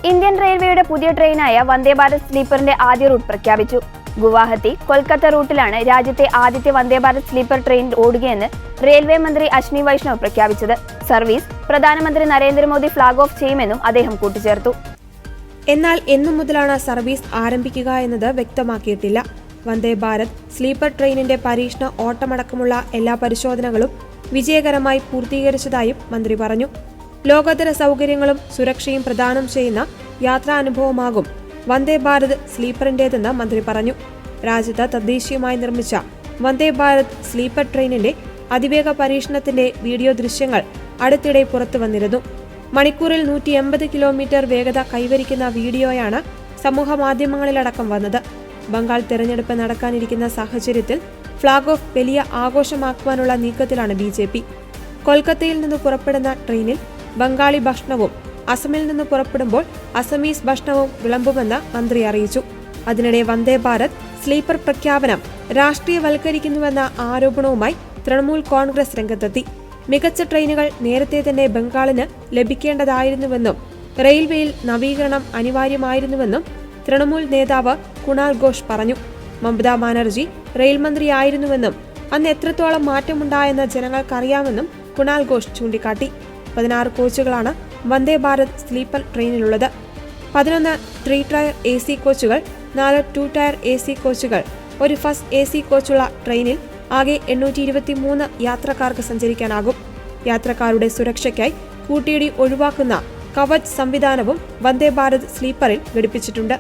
Indian റെയിൽവേയുടെ പുതിയ ട്രെയിനായ വന്ദേ ഭാരത് സ്ലീപ്പറിന്റെ ആദ്യ റൂട്ട് പ്രഖ്യാപിച്ചു. ഗുവാഹത്തി കൊൽക്കത്ത റൂട്ടിലാണ് രാജ്യത്തെ ആദ്യത്തെ Vande Bharat sleeper train ഓടുകയെന്ന് railway മന്ത്രി അശ്വിനി വൈഷ്ണവ് പ്രഖ്യാപിച്ചത്. സർവീസ് പ്രധാനമന്ത്രി നരേന്ദ്രമോദി ഫ്ളാഗ് ഓഫ് ചെയ്യുമെന്നും അദ്ദേഹം കൂട്ടിച്ചേർത്തു. എന്നാൽ എന്നു മുതലാണ് സർവീസ് ആരംഭിക്കുക എന്നത് വ്യക്തമാക്കിയിട്ടില്ല. വന്ദേ ഭാരത് സ്ലീപ്പർ ട്രെയിനിന്റെ പരീക്ഷണ ഓട്ടമടക്കമുള്ള എല്ലാ പരിശോധനകളും വിജയകരമായി പൂർത്തീകരിച്ചതായും മന്ത്രി പറഞ്ഞു. ലോകോത്തര സൗകര്യങ്ങളും സുരക്ഷയും പ്രദാനം ചെയ്യുന്ന യാത്രാനുഭവമാകും വന്ദേ ഭാരത് സ്ലീപ്പറിന്റേതെന്ന് മന്ത്രി പറഞ്ഞു. രാജ്യത്ത് തദ്ദേശീയമായി നിർമ്മിച്ച വന്ദേ ഭാരത് സ്ലീപ്പർ ട്രെയിനിന്റെ അതിവേഗ പരീക്ഷണത്തിന്റെ വീഡിയോ ദൃശ്യങ്ങൾ അടുത്തിടെ പുറത്തുവന്നിരുന്നു. മണിക്കൂറിൽ 180 കിലോമീറ്റർ വേഗത കൈവരിക്കുന്ന വീഡിയോയാണ് സമൂഹ മാധ്യമങ്ങളിലടക്കം വന്നത്. ബംഗാൾ തെരഞ്ഞെടുപ്പ് നടക്കാനിരിക്കുന്ന സാഹചര്യത്തിൽ ഫ്ളാഗ് ഓഫ് വലിയ ആഘോഷമാക്കുവാനുള്ള നീക്കത്തിലാണ് BJP. കൊൽക്കത്തയിൽ നിന്ന് പുറപ്പെടുന്ന ട്രെയിനിൽ ബംഗാളി ഭക്ഷണവും അസമിൽ നിന്ന് പുറപ്പെടുമ്പോൾ അസമീസ് ഭക്ഷണവും വിളമ്പുമെന്ന് മന്ത്രി അറിയിച്ചു. അതിനിടെ വന്ദേ ഭാരത് സ്ലീപ്പർ പ്രഖ്യാപനം രാഷ്ട്രീയവൽക്കരിക്കുന്നുവെന്ന ആരോപണവുമായി തൃണമൂൽ കോൺഗ്രസ് രംഗത്തെത്തി. മികച്ച ട്രെയിനുകൾ നേരത്തെ തന്നെ ബംഗാളിന് ലഭിക്കേണ്ടതായിരുന്നുവെന്നും റെയിൽവേയിൽ നവീകരണം അനിവാര്യമായിരുന്നുവെന്നും തൃണമൂൽ നേതാവ് കുണാൽ ഘോഷ് പറഞ്ഞു. മമതാ ബാനർജി റെയിൽ മന്ത്രിയായിരുന്നുവെന്നും അന്ന് എത്രത്തോളം മാറ്റമുണ്ടായെന്ന് ജനങ്ങൾക്കറിയാമെന്നും കുണാൽ ഘോഷ് ചൂണ്ടിക്കാട്ടി. 16 കോച്ചുകളാണ് Vande Bharat sleeper ട്രെയിനിലുള്ളത്. 11 3 tyre AC കോച്ചുകൾ, 4 2 ടയർ AC കോച്ചുകൾ, ഒരു ഫസ്റ്റ് AC കോച്ചുള്ള ട്രെയിനിൽ ആകെ 823 യാത്രക്കാർക്ക് സഞ്ചരിക്കാനാകും. യാത്രക്കാരുടെ സുരക്ഷയ്ക്കായി കൂട്ടിയിടി ഒഴിവാക്കുന്ന കവച് സംവിധാനവും വന്ദേ ഭാരത് സ്ലീപ്പറിൽ ഘടിപ്പിച്ചിട്ടുണ്ട്.